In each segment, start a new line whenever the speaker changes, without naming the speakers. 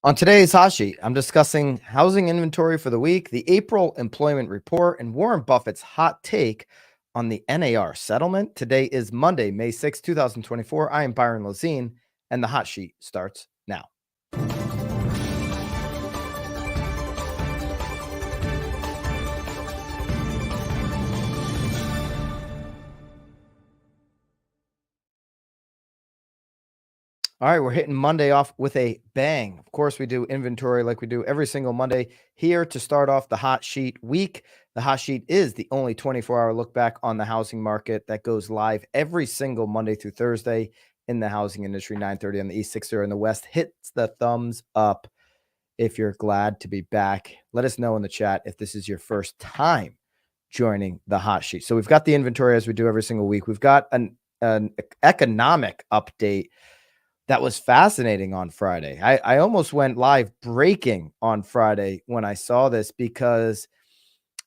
On today's Hot Sheet, I'm discussing housing inventory for the week, the April employment report, and Warren Buffett's hot take on the NAR settlement. Today is Monday, May 6, 2024. I am Byron Lazine, and the Hot Sheet starts now. All right, we're hitting Monday off with a bang. Of course, we do inventory like we do every single Monday here to start off the Hot Sheet week. The Hot Sheet is the only 24-hour look back on the housing market that goes live every single Monday through Thursday in the housing industry, 9:30 on the East, 6:30 in the West. Hits the thumbs up if you're glad to be back. Let us know in the chat if this is your first time joining the Hot Sheet. So we've got the inventory as we do every single week. We've got an economic update that was fascinating on Friday. I almost went live breaking on Friday when I saw this because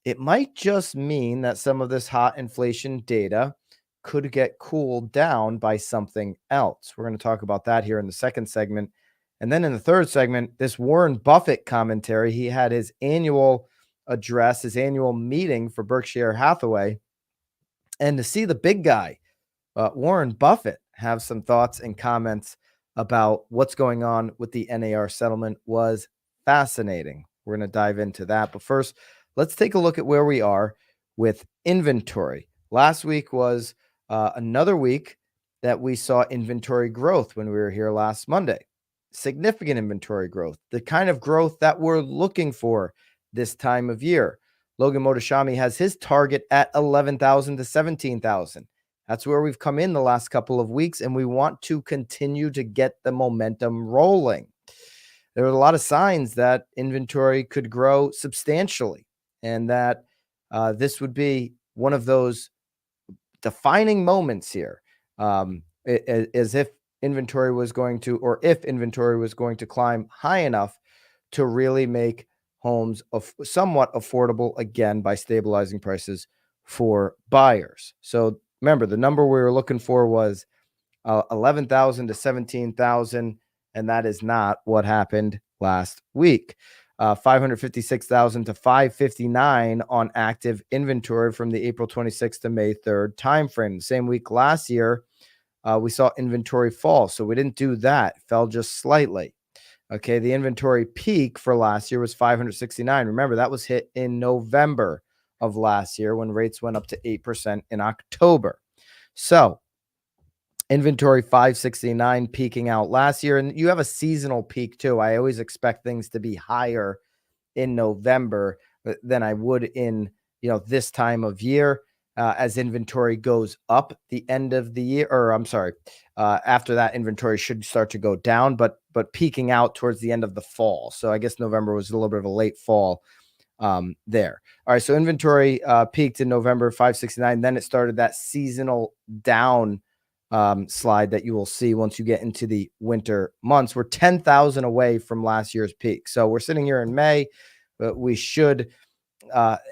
it might just mean that some of this hot inflation data could get cooled down by something else. We're going to talk about that here in the second segment. And then in the third segment, this Warren Buffett commentary. He had his annual address, his annual meeting for Berkshire Hathaway. And to see the big guy, Warren Buffett, have some thoughts and comments about what's going on with the NAR settlement was fascinating. We're going to dive into that. But first, let's take a look at where we are with inventory. Last week was another week that we saw inventory growth when we were here last Monday. Significant inventory growth, the kind of growth that we're looking for this time of year. Logan Motoshami has his target at 11,000 to 17,000. That's where we've come in the last couple of weeks, and we want to continue to get the momentum rolling. There were a lot of signs that inventory could grow substantially, and that this would be one of those defining moments here, as if inventory was going to, or if inventory was going to climb high enough to really make homes somewhat affordable again by stabilizing prices for buyers. So remember, the number we were looking for was 11,000 to 17,000, and that is not what happened last week. 556,000 to 559 on active inventory from the April 26th to May 3rd timeframe. The same week last year, we saw inventory fall, so we didn't do that. It fell just slightly. Okay, the inventory peak for last year was 569. Remember, that was hit in November of last year when rates went up to 8% in October. So inventory 569 peaking out last year, and you have a seasonal peak too. I always expect things to be higher in November than I would in this time of year, as inventory goes up the end of the year, or I'm sorry, after that inventory should start to go down, but peaking out towards the end of the fall. So I guess November was a little bit of a late fall there. All right, so inventory peaked in November 569. Then it started that seasonal down slide that you will see once you get into the winter months. We're 10,000 away from last year's peak. So we're sitting here in May, but we should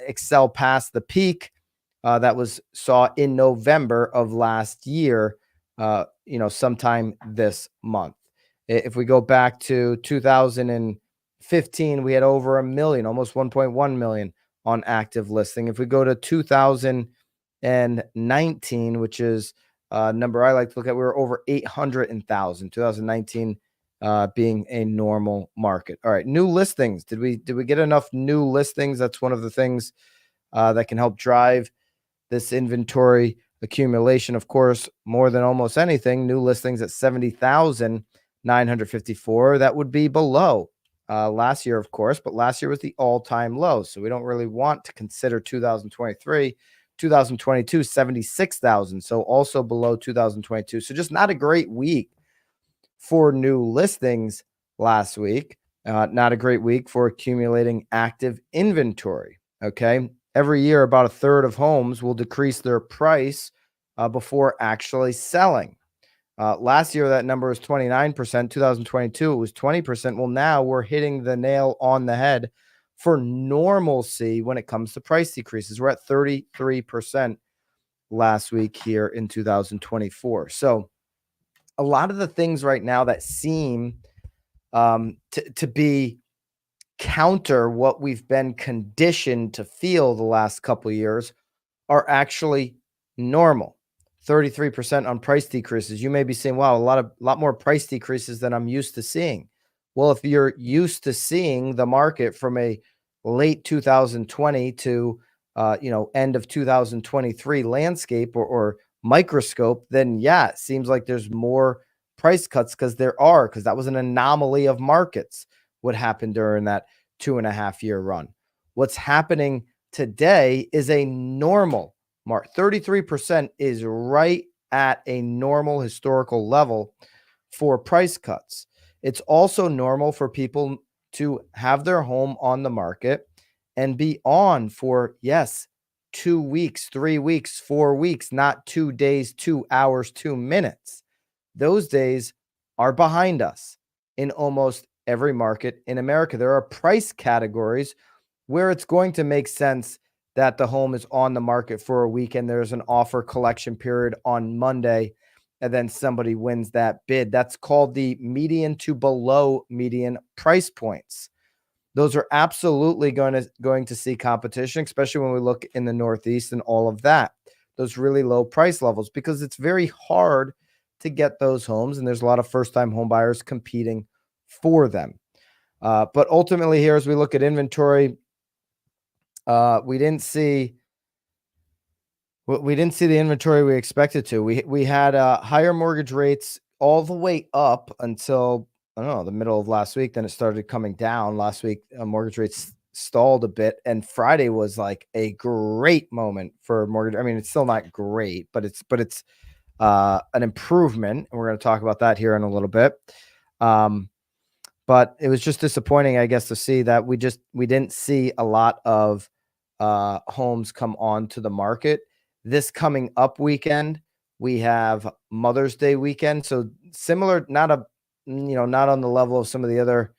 excel past the peak that was saw in November of last year, sometime this month. If we go back to 2015, we had over a million, almost 1.1 million on active listing. If we go to 2019, which is a number I like to look at, we were over 800,000. 2019 being a normal market. All right, new listings. Did we get enough new listings? That's one of the things that can help drive this inventory accumulation. Of course, more than almost anything, new listings at 70,954. That would be below last year, of course, but last year was the all-time low. So we don't really want to consider 2023. 2022, 76,000. So also below 2022. So just not a great week for new listings last week. Not a great week for accumulating active inventory. Okay. Every year, about a third of homes will decrease their price before actually selling. Last year, that number was 29%. 2022, it was 20%. Well, now we're hitting the nail on the head for normalcy when it comes to price decreases. We're at 33% last week here in 2024. So a lot of the things right now that seem to be counter what we've been conditioned to feel the last couple of years are actually normal. 33% on price decreases. You may be saying, wow, a lot more price decreases than I'm used to seeing. Well, if you're used to seeing the market from a late 2020 to end of 2023 landscape or microscope, then yeah, it seems like there's more price cuts because that was an anomaly of markets. What happened during that 2.5 year run? What's happening today is a normal mark. 33% is right at a normal historical level for price cuts. It's also normal for people to have their home on the market and be on for, yes, 2 weeks, 3 weeks, 4 weeks, not 2 days, 2 hours, 2 minutes. Those days are behind us in almost every market in America. There are price categories where it's going to make sense that the home is on the market for a week and there's an offer collection period on Monday, and then somebody wins that bid. That's called the median to below median price points. Those are absolutely going to see competition, especially when we look in the Northeast and all of that, those really low price levels, because it's very hard to get those homes, and there's a lot of first-time home buyers competing for them. But ultimately here, as we look at inventory, we didn't see the inventory we expected to. We had higher mortgage rates all the way up until, I don't know, the middle of last week. Then it started coming down. Last week, mortgage rates stalled a bit, and Friday was like a great moment for mortgage. I mean, it's still not great, but it's an improvement, and we're going to talk about that here in a little bit. But it was just disappointing, I guess, to see that we didn't see a lot of homes come onto the market. This coming up weekend, we have Mother's Day weekend. So similar, not on the level of some of the other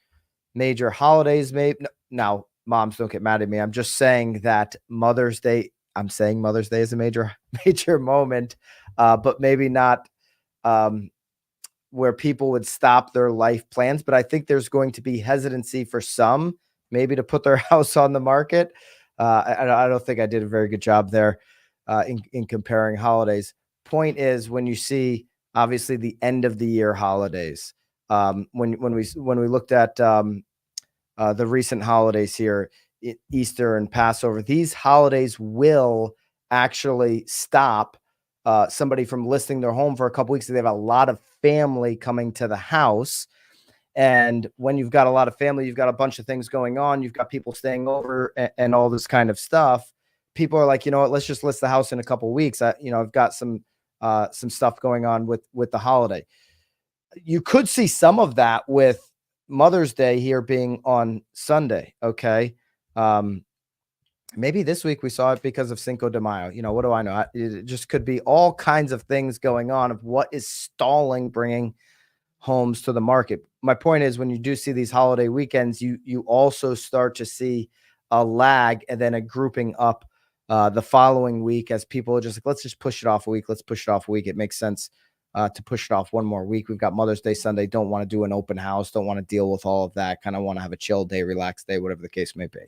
major holidays. Maybe now, moms, don't get mad at me. I'm just saying that Mother's Day. I'm saying Mother's Day is a major moment, but maybe not where people would stop their life plans. But I think there's going to be hesitancy for some, maybe to put their house on the market. I don't think I did a very good job there in comparing holidays. Point is, when you see obviously the end of the year holidays, when we looked at the recent holidays here, Easter and Passover, these holidays will actually stop somebody from listing their home for a couple weeks. They have a lot of family coming to the house. And when you've got a lot of family, you've got a bunch of things going on. You've got people staying over and all this kind of stuff. People are like, you know what, let's just list the house in a couple of weeks. I've got some stuff going on with the holiday. You could see some of that with Mother's Day here being on Sunday. Okay. Maybe this week we saw it because of Cinco de Mayo. What do I know? It just could be all kinds of things going on of what is stalling bringing homes to the market. My point is, when you do see these holiday weekends, you also start to see a lag and then a grouping up the following week, as people are just like, let's just push it off a week. Let's push it off a week. It makes sense to push it off one more week. We've got Mother's Day Sunday. Don't want to do an open house. Don't want to deal with all of that. Kind of want to have a chill day, relaxed day, whatever the case may be.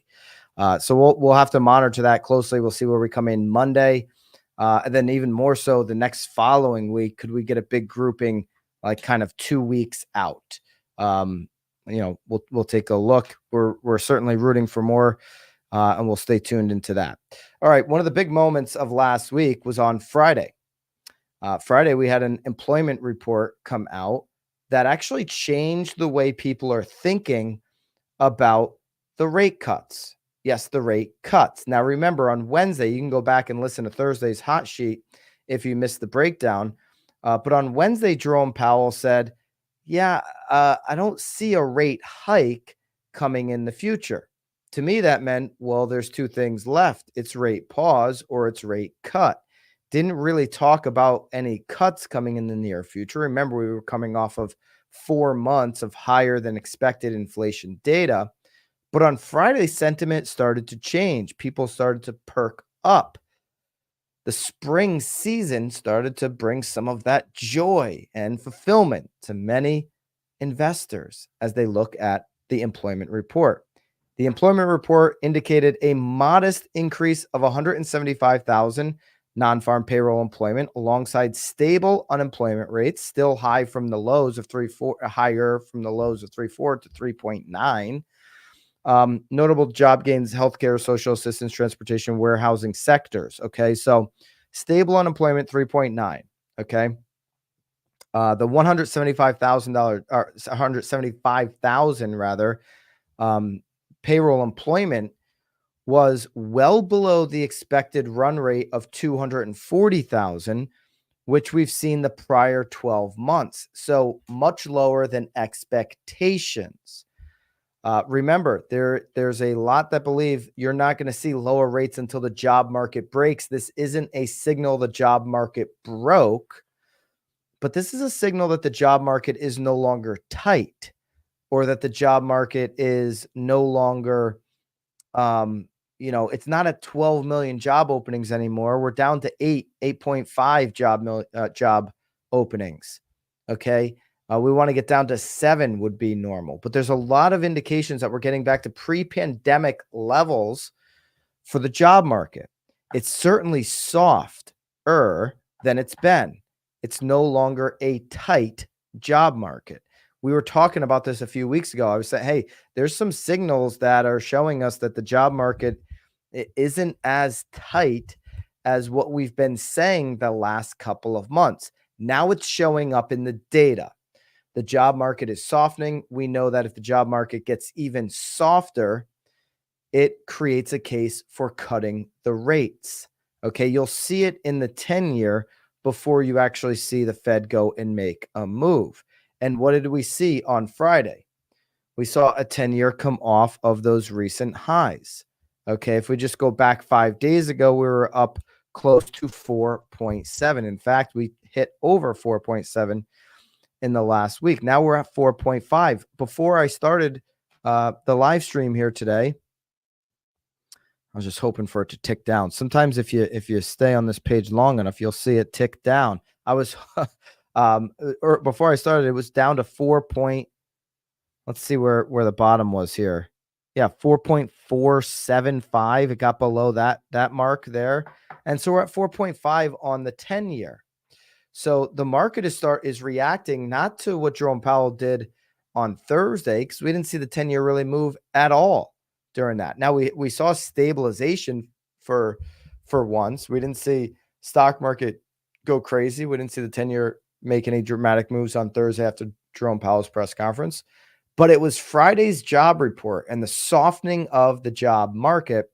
So we'll have to monitor that closely. We'll see where we come in Monday. And then even more so the next following week, could we get a big grouping like kind of 2 weeks out? We'll take a look. We're certainly rooting for more, and we'll stay tuned into that. All right. One of the big moments of last week was on Friday. Friday, we had an employment report come out that actually changed the way people are thinking about the rate cuts. Yes, the rate cuts. Now, remember, on Wednesday, you can go back and listen to Thursday's hot sheet if you missed the breakdown. But on Wednesday, Jerome Powell said, yeah, I don't see a rate hike coming in the future. To me, that meant, well, there's two things left. It's rate pause or it's rate cut. Didn't really talk about any cuts coming in the near future. Remember, we were coming off of 4 months of higher than expected inflation data. But on Friday, sentiment started to change. People started to perk up. The spring season started to bring some of that joy and fulfillment to many investors as they look at the employment report. The employment report indicated a modest increase of 175,000 non-farm payroll employment alongside stable unemployment rates, still high from the lows of 3.4, higher from the lows of 3.4 to 3.9. Notable job gains, healthcare, social assistance, transportation, warehousing sectors. Okay, so stable unemployment 3.9. Okay, the $175,000 or 175,000 rather payroll employment was well below the expected run rate of 240,000, which we've seen the prior 12 months. So much lower than expectations. Remember, there's a lot that believe you're not going to see lower rates until the job market breaks. This isn't a signal the job market broke, but this is a signal that the job market is no longer tight, or that the job market is no longer, it's not at 12 million job openings anymore. We're down to 8.5 job openings. Okay. We want to get down to 7 would be normal, but there's a lot of indications that we're getting back to pre-pandemic levels for the job market. It's certainly softer than it's been. It's no longer a tight job market. We were talking about this a few weeks ago. I was saying, hey, there's some signals that are showing us that the job market isn't as tight as what we've been saying the last couple of months. Now it's showing up in the data. The job market is softening. We know that if the job market gets even softer, it creates a case for cutting the rates. Okay, you'll see it in the 10-year before you actually see the Fed go and make a move. And what did we see on Friday? We saw a 10-year come off of those recent highs. Okay, if we just go back 5 days ago, we were up close to 4.7. In fact, we hit over 4.7 in the last week. Now we're at 4.5. Before I started the live stream here today, I was just hoping for it to tick down. Sometimes if you stay on this page long enough, you'll see it tick down. I was or before I started, it was down to 4. Let's see where the bottom was here. Yeah, 4.475. It got below that mark there. And so we're at 4.5 on the 10-year. So the market is reacting not to what Jerome Powell did on Thursday, because we didn't see the 10-year really move at all during that. Now we saw stabilization for once. We didn't see stock market go crazy. We didn't see the 10-year make any dramatic moves on Thursday after Jerome Powell's press conference. But it was Friday's job report and the softening of the job market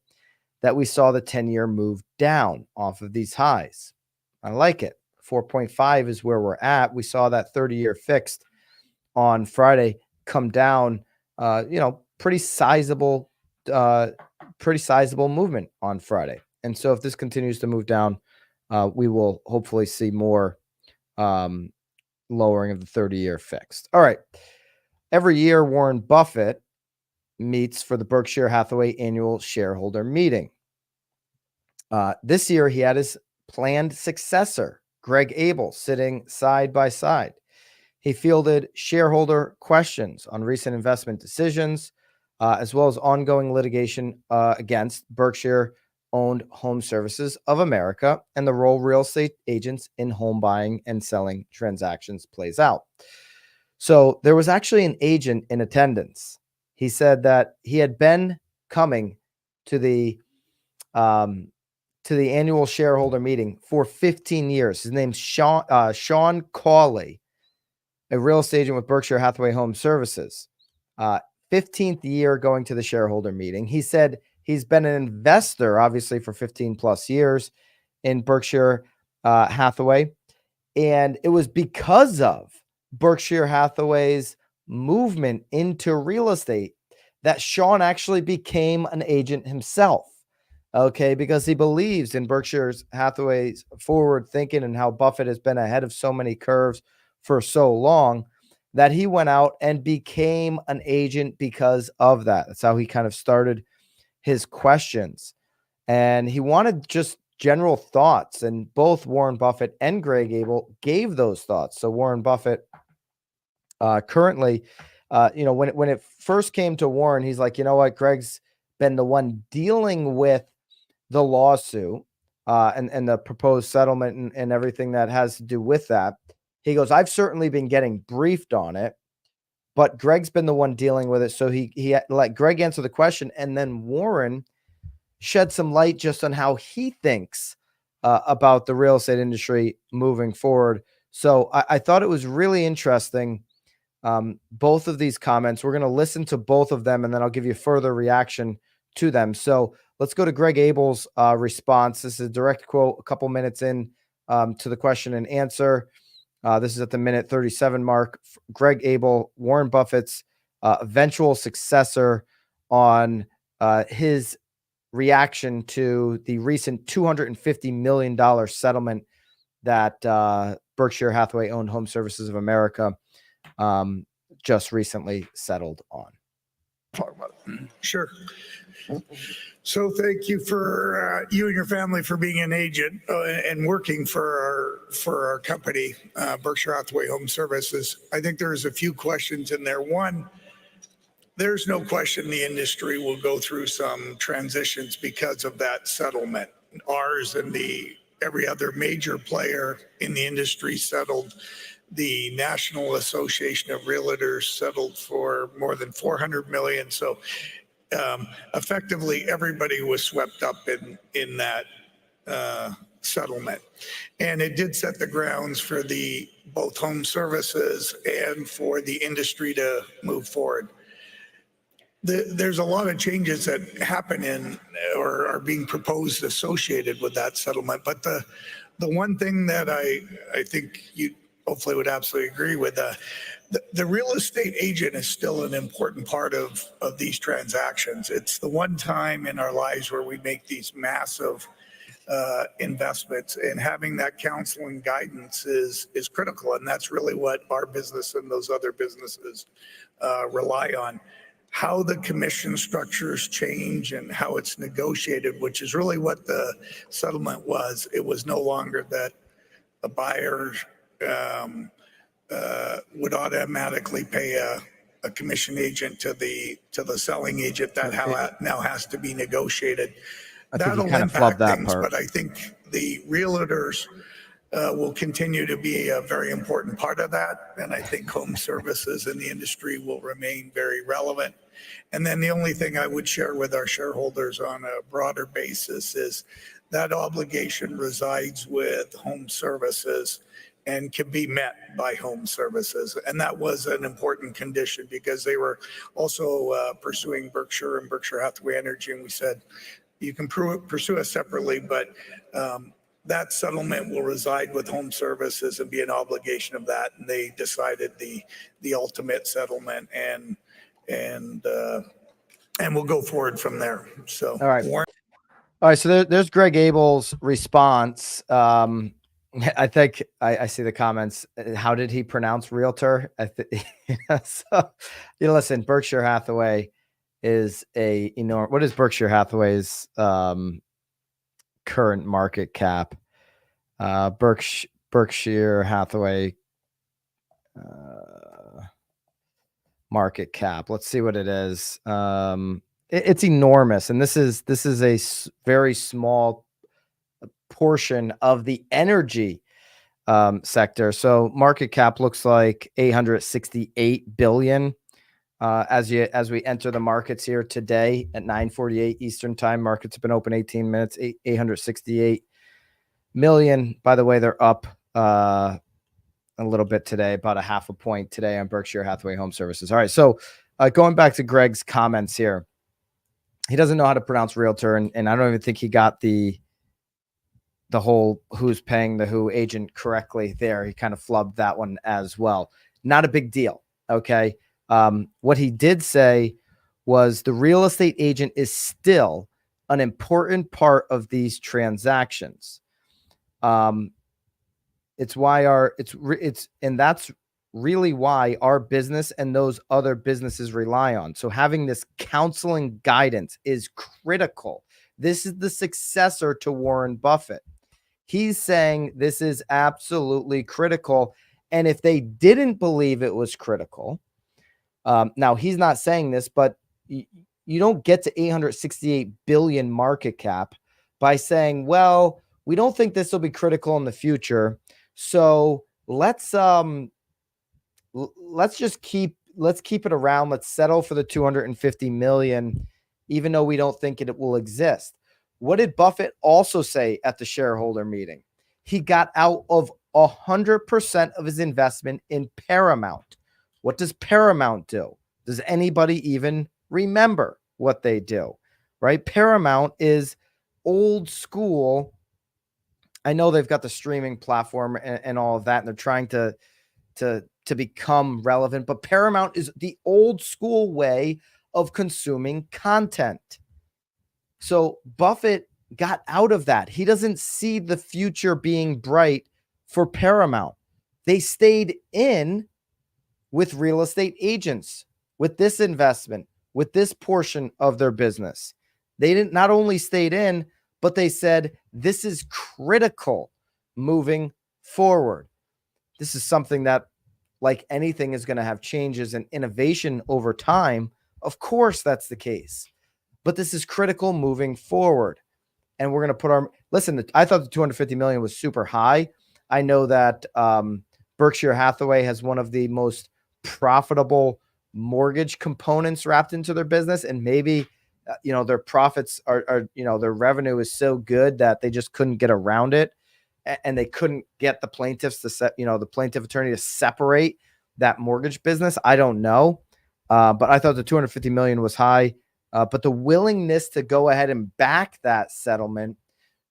that we saw the 10-year move down off of these highs. I like it. 4.5 is where we're at. We saw that 30-year fixed on Friday come down, pretty sizable movement on Friday. And so if this continues to move down, we will hopefully see more lowering of the 30-year fixed. All right. Every year, Warren Buffett meets for the Berkshire Hathaway annual shareholder meeting. This year, he had his planned successor, Greg Abel, sitting side by side. He fielded shareholder questions on recent investment decisions, as well as ongoing litigation against Berkshire-owned Home Services of America and the role real estate agents in home buying and selling transactions plays out. So there was actually an agent in attendance. He said that he had been coming to the annual shareholder meeting for 15 years. His name's Sean Cawley, a real estate agent with Berkshire Hathaway Home Services. 15th year going to the shareholder meeting. He said he's been an investor, obviously, for 15 plus years in Berkshire Hathaway. And it was because of Berkshire Hathaway's movement into real estate that Sean actually became an agent himself. Okay, because he believes in Berkshire Hathaway's forward thinking and how Buffett has been ahead of so many curves for so long that he went out and became an agent because of that. That's how he kind of started his questions. And he wanted just general thoughts, and both Warren Buffett and Greg Abel gave those thoughts. So Warren Buffett Currently, when it first came to Warren, he's like, you know what, Greg's been the one dealing with the lawsuit and the proposed settlement and everything that has to do with that. He goes, I've certainly been getting briefed on it, but Greg's been the one dealing with it. So he let Greg answer the question, and then Warren shed some light just on how he thinks about the real estate industry moving forward. So I thought it was really interesting. Both of these comments, we're going to listen to both of them, and then I'll give you further reaction to them. So let's go to Greg Abel's response. This is a direct quote, a couple minutes in to the question and answer. This is at the minute 37 mark. Greg Abel, Warren Buffett's eventual successor, on his reaction to the recent $250 million settlement that Berkshire Hathaway owned Home Services of America just recently settled on. Talk about it.
Sure. So thank you for you and your family for being an agent and working for our company, Berkshire Hathaway Home Services. I think there's a few questions in there. One, there's no question the industry will go through some transitions because of that settlement. Ours and every other major player in the industry settled. The National Association of Realtors settled for more than $400 million. So effectively, everybody was swept up in that settlement, and it did set the grounds for both home services and for the industry to move forward. There's a lot of changes that happen in or are being proposed associated with that settlement, but the one thing that I think you hopefully would absolutely agree with, the real estate agent is still an important part of these transactions. It's the one time in our lives where we make these massive investments, and having that counsel and guidance is critical. And that's really what our business and those other businesses rely on. How the commission structures change and how it's negotiated, which is really what the settlement was. It was no longer that a buyer would automatically pay a commission agent to the selling agent. That now has to be negotiated. That'll kind of impact things, but I think the realtors will continue to be a very important part of that. And I think home services in the industry will remain very relevant. And then the only thing I would share with our shareholders on a broader basis is that obligation resides with home services and can be met by home services. And that was an important condition because they were also pursuing Berkshire and Berkshire Hathaway Energy. And we said, you can pursue us separately, but that settlement will reside with home services and be an obligation of that. And they decided the ultimate settlement, and we'll go forward from there. So,
all right. Warren. All right. So there's Greg Abel's response. I think I see the comments. How did he pronounce realtor? So, listen, Berkshire Hathaway is what is Berkshire Hathaway's current market cap? Berkshire Hathaway market cap. Let's see what it is. It's enormous, and this is a very small portion of the energy sector. So market cap looks like 868 billion. As we enter the markets here today at 9:48 Eastern time, markets have been open 18 minutes, 868 million. By the way, they're up a little bit today, about a half a point today on Berkshire Hathaway Home Services. All right. So going back to Greg's comments here, he doesn't know how to pronounce realtor. And I don't even think he got the whole who's paying the who agent correctly there. He kind of flubbed that one as well. Not a big deal. Okay. What he did say was the real estate agent is still an important part of these transactions. It's why and that's really why our business and those other businesses rely on. So having this counseling guidance is critical. This is the successor to Warren Buffett. He's saying this is absolutely critical. And if they didn't believe it was critical, now he's not saying this, but you don't get to 868 billion market cap by saying, well, we don't think this will be critical in the future, so let's just keep it around. Let's settle for the 250 million, even though we don't think it will exist. What did Buffett also say at the shareholder meeting? He got out of 100% of his investment in Paramount. What does Paramount do? Does anybody even remember what they do? Right? Paramount is old school. I know they've got the streaming platform and all of that, and they're trying to become relevant, but Paramount is the old school way of consuming content. So Buffett got out of that. He doesn't see the future being bright for Paramount. They stayed in with real estate agents, with this investment, with this portion of their business. They didn't not only stayed in, but they said, this is critical moving forward. This is something that, like anything, is going to have changes and innovation over time. Of course, that's the case. But this is critical moving forward. And we're going to put listen, I thought the 250 million was super high. I know that Berkshire Hathaway has one of the most profitable mortgage components wrapped into their business. And maybe, their profits are, their revenue is so good that they just couldn't get around it. And they couldn't get the plaintiffs to the plaintiff attorney to separate that mortgage business. I don't know. But I thought the 250 million was high. But the willingness to go ahead and back that settlement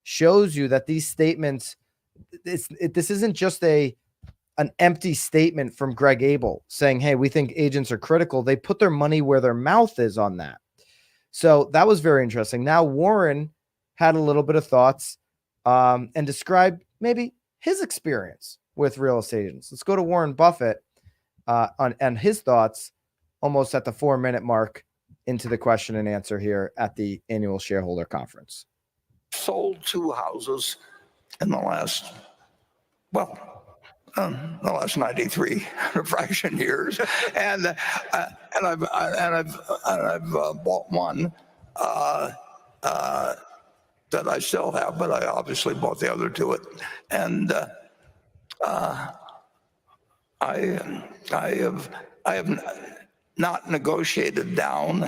shows you that these statements, this isn't just an empty statement from Greg Abel saying, hey, we think agents are critical. They put their money where their mouth is on that. So that was very interesting. Now, Warren had a little bit of thoughts and described maybe his experience with real estate agents. Let's go to Warren Buffett and his thoughts almost at the 4-minute mark into the question and answer here at the annual shareholder conference.
Sold 2 houses in the last 93 fraction years, and I've bought one that I still have, but I obviously bought the other 2. And I have not negotiated down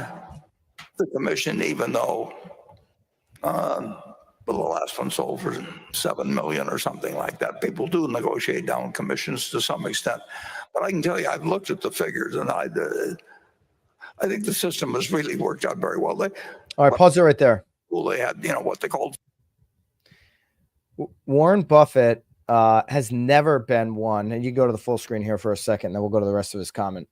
the commission, even though the last one sold for $7 million or something like that. People do negotiate down commissions to some extent, but I can tell you, I've looked at the figures, and I think the system has really worked out very well.
All right, pause it right there.
Well, they had, what they called.
Warren Buffett has never been one, and you go to the full screen here for a second, then we'll go to the rest of his comment.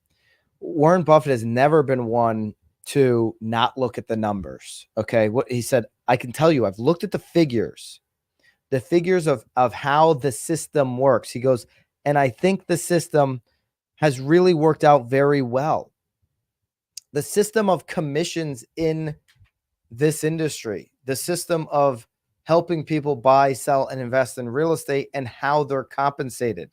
Warren Buffett has never been one to not look at the numbers. Okay. What he said, I can tell you, I've looked at the figures of how the system works. He goes, and I think the system has really worked out very well. The system of commissions in this industry, the system of helping people buy, sell, and invest in real estate, and how they're compensated.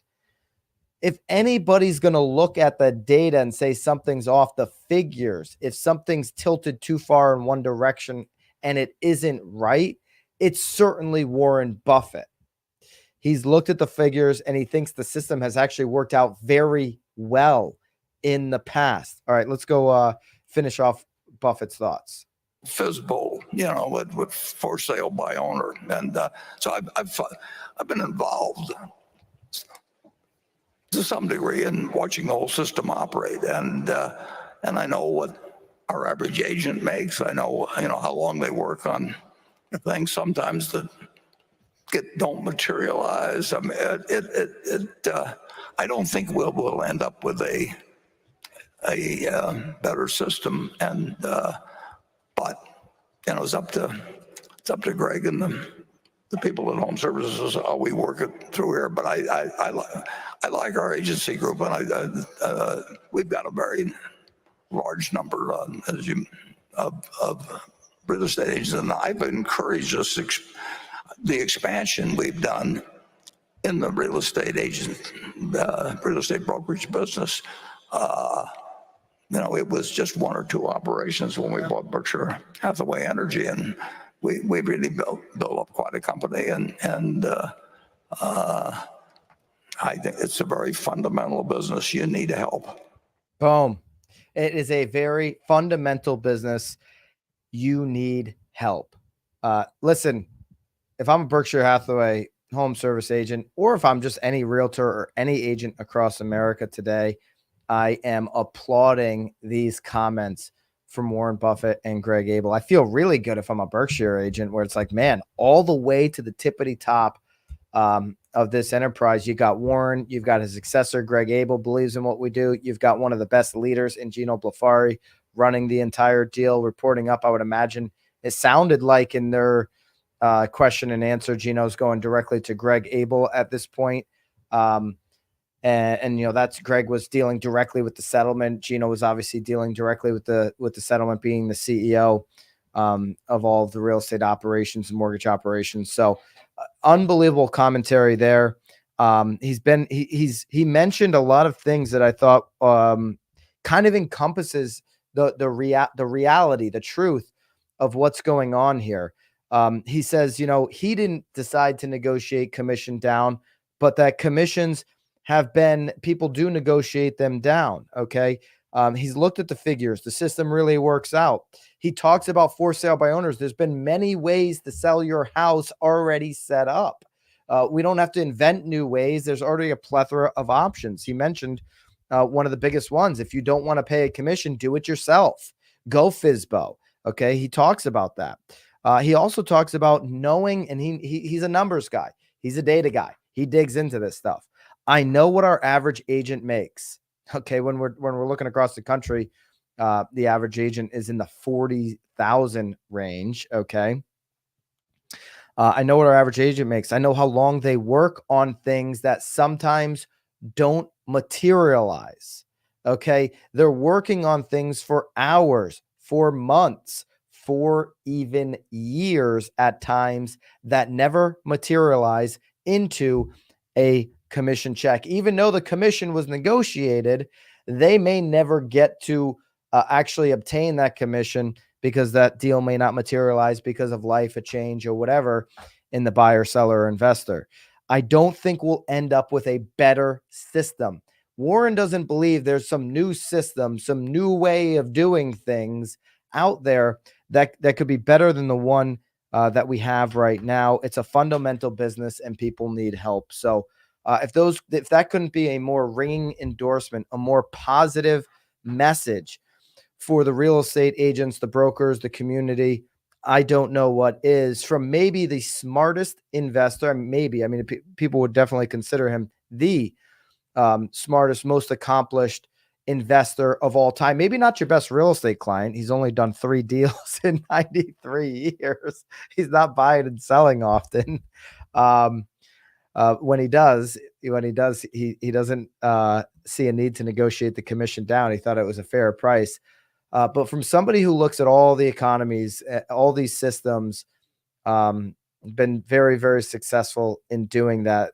If anybody's going to look at the data and say something's off the figures, if something's tilted too far in one direction and it isn't right, it's certainly Warren Buffett. He's looked at the figures and he thinks the system has actually worked out very well in the past. All right, let's go finish off Buffett's thoughts.
Fizzbowl, with for sale by owner, and so I've been involved to some degree in watching the whole system operate, and I know what our average agent makes. I know how long they work on things sometimes that don't materialize. I mean, I don't think we'll end up with a better system, and but it's up to Greg and the people at Home Services how we work it through here. But I like our agency group, and we've got a very large number of real estate agents, and I've encouraged the expansion we've done in the real estate brokerage business. It was just one or two operations when we bought Berkshire Hathaway Energy, and we really built up quite a company. And I think it's a very fundamental business. You need help.
Boom. It is a very fundamental business. You need help. Listen, if I'm a Berkshire Hathaway home service agent, or if I'm just any realtor or any agent across America today, I am applauding these comments from Warren Buffett and Greg Abel. I feel really good if I'm a Berkshire agent, where it's like, man, all the way to the tippity top of this enterprise. You got Warren, you've got his successor, Greg Abel, believes in what we do. You've got one of the best leaders in Gino Blafari running the entire deal, reporting up. I would imagine it sounded like in their question and answer, Gino's going directly to Greg Abel at this point. And that's Greg was dealing directly with the settlement. Gino was obviously dealing directly with the settlement, being the CEO of all of the real estate operations and mortgage operations. So unbelievable commentary there. He mentioned a lot of things that I thought kind of encompasses the reality, the truth of what's going on here. He says, he didn't decide to negotiate commission down, but that commissions people do negotiate them down. Okay. He's looked at the figures. The system really works out. He talks about for sale by owners. There's been many ways to sell your house already set up. We don't have to invent new ways. There's already a plethora of options. He mentioned one of the biggest ones. If you don't want to pay a commission, do it yourself. Go FSBO. Okay. He talks about that. He also talks about knowing, and he's a numbers guy. He's a data guy. He digs into this stuff. I know what our average agent makes. Okay. When we're looking across the country, the average agent is in the 40,000 range. Okay. I know what our average agent makes. I know how long they work on things that sometimes don't materialize. Okay. They're working on things for hours, for months, for even years at times, that never materialize into a commission check. Even though the commission was negotiated, they may never get to actually obtain that commission, because that deal may not materialize because of life, a change, or whatever in the buyer, seller, or investor. I don't think we'll end up with a better system. Warren doesn't believe there's some new system, some new way of doing things out there that could be better than the one that we have right now. It's a fundamental business and people need help. So if that couldn't be a more ringing endorsement, a more positive message for the real estate agents, the brokers, the community, I don't know what is. From maybe the smartest investor, people would definitely consider him the smartest, most accomplished investor of all time. Maybe not your best real estate client. He's only done 3 deals in 93 years. He's not buying and selling often. When he does, he doesn't see a need to negotiate the commission down. He thought it was a fair price. But from somebody who looks at all the economies, all these systems, been very, very successful in doing that.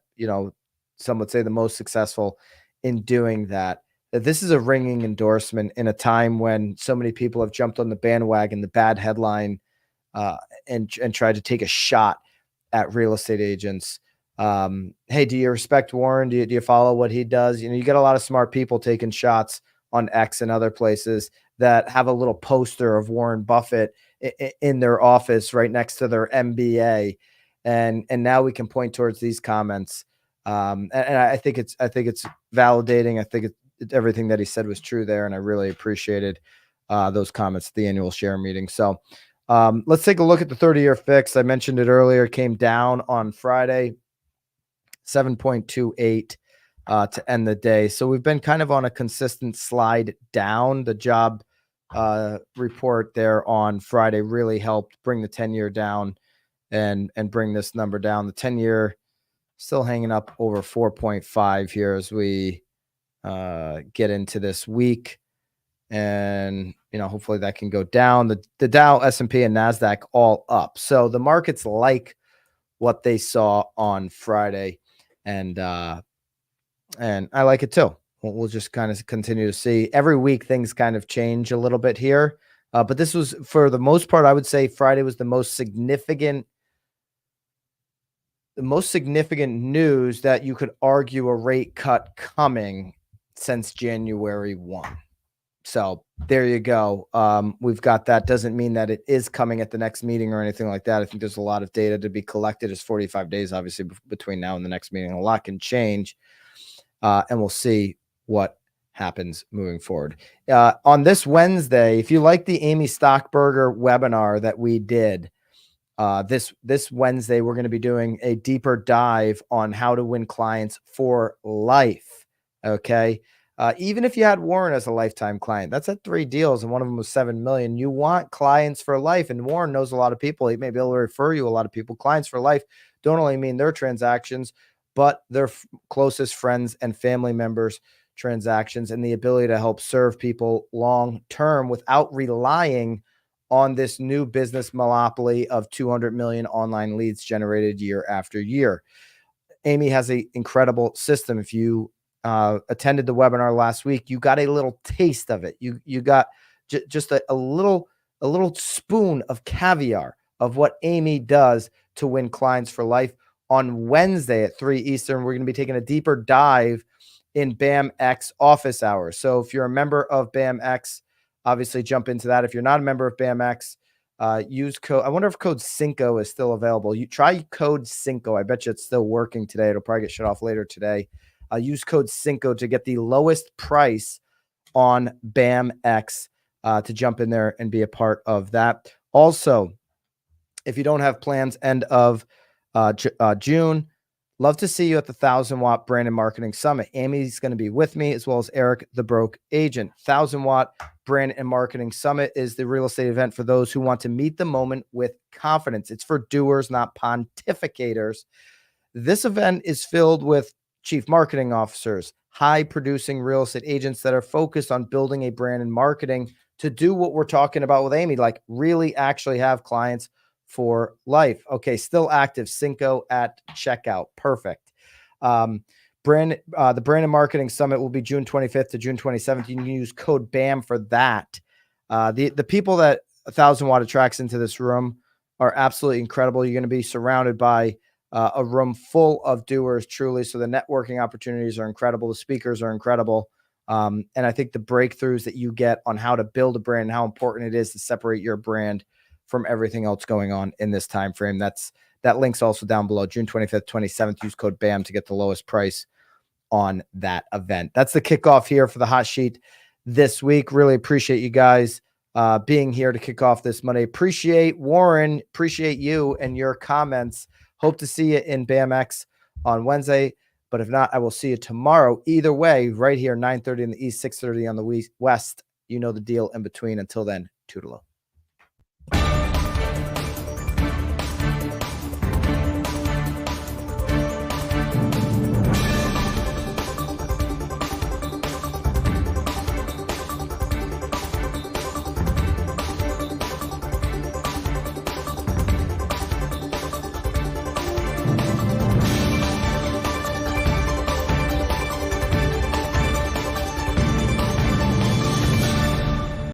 Some would say the most successful in doing that. This is a ringing endorsement in a time when so many people have jumped on the bandwagon, the bad headline, and tried to take a shot at real estate agents. Hey, do you respect Warren? Do you follow what he does? You get a lot of smart people taking shots on X and other places that have a little poster of Warren Buffett in their office right next to their MBA. And now we can point towards these comments. And I think it's validating. I think everything that he said was true there. And I really appreciated those comments at the annual share meeting. So let's take a look at the 30-year fix. I mentioned it earlier, came down on Friday, 7.28 to end the day. So we've been kind of on a consistent slide down. The job report there on Friday really helped bring the 10-year down and bring this number down. The 10-year still hanging up over 4.5 here as we get into this week. And, hopefully that can go down. The Dow, S&P, and NASDAQ all up. So the markets like what they saw on Friday. and I like it too. We'll just kind of continue to see. Every week things kind of change a little bit here, but this was, for the most part, I would say Friday was the most significant news that you could argue a rate cut coming since January 1. So there you go. We've got that. Doesn't mean that it is coming at the next meeting or anything like that. I think there's a lot of data to be collected. It's 45 days, obviously, between now and the next meeting. A lot can change, and we'll see what happens moving forward. On this Wednesday, if you like the Amy Stockburger webinar that we did, this Wednesday, we're going to be doing a deeper dive on how to win clients for life. Okay. Even if you had Warren as a lifetime client, that's at 3 deals and one of them was 7 million. You want clients for life. And Warren knows a lot of people. He may be able to refer you a lot of people. Clients for life don't only mean their transactions, but their closest friends and family members' transactions, and the ability to help serve people long term without relying on this new business monopoly of 200 million online leads generated year after year. Amy has an incredible system. If you attended the webinar last week, you got a little taste of it. You got just a little spoon of caviar of what Amy does to win clients for life. On Wednesday at 3 Eastern, we're going to be taking a deeper dive in BAMX office hours. So if you're a member of BAMX, obviously jump into that. If you're not a member of BAMX, use code. I wonder if code Cinco is still available. You try code Cinco. I bet you it's still working today. It'll probably get shut off later today. Use code Cinco to get the lowest price on BAMX to jump in there and be a part of that. Also, if you don't have plans end of June, love to see you at the 1,000-watt Brand and Marketing Summit. Amy's going to be with me, as well as Eric, the broke agent. 1,000-watt Brand and Marketing Summit is the real estate event for those who want to meet the moment with confidence. It's for doers, not pontificators. This event is filled with chief marketing officers, high-producing real estate agents that are focused on building a brand and marketing to do what we're talking about with Amy, like really actually have clients for life. Okay, still active. Cinco at checkout. Perfect. The Brand and Marketing Summit will be June 25th to June 27th. You can use code BAM for that. The people that 1,000-watt attracts into this room are absolutely incredible. You're going to be surrounded by a room full of doers, truly. So the networking opportunities are incredible. The speakers are incredible. And I think the breakthroughs that you get on how to build a brand and how important it is to separate your brand from everything else going on in this time frame. That link's also down below. June 25th, 27th. Use code BAM to get the lowest price on that event. That's the kickoff here for the hot sheet this week. Really appreciate you guys being here to kick off this Monday. Appreciate Warren. Appreciate you and your comments. Hope to see you in BAMX on Wednesday. But if not, I will see you tomorrow. Either way, right here, 9:30 in the East, 6:30 on the West. You know the deal in between. Until then, toodaloo.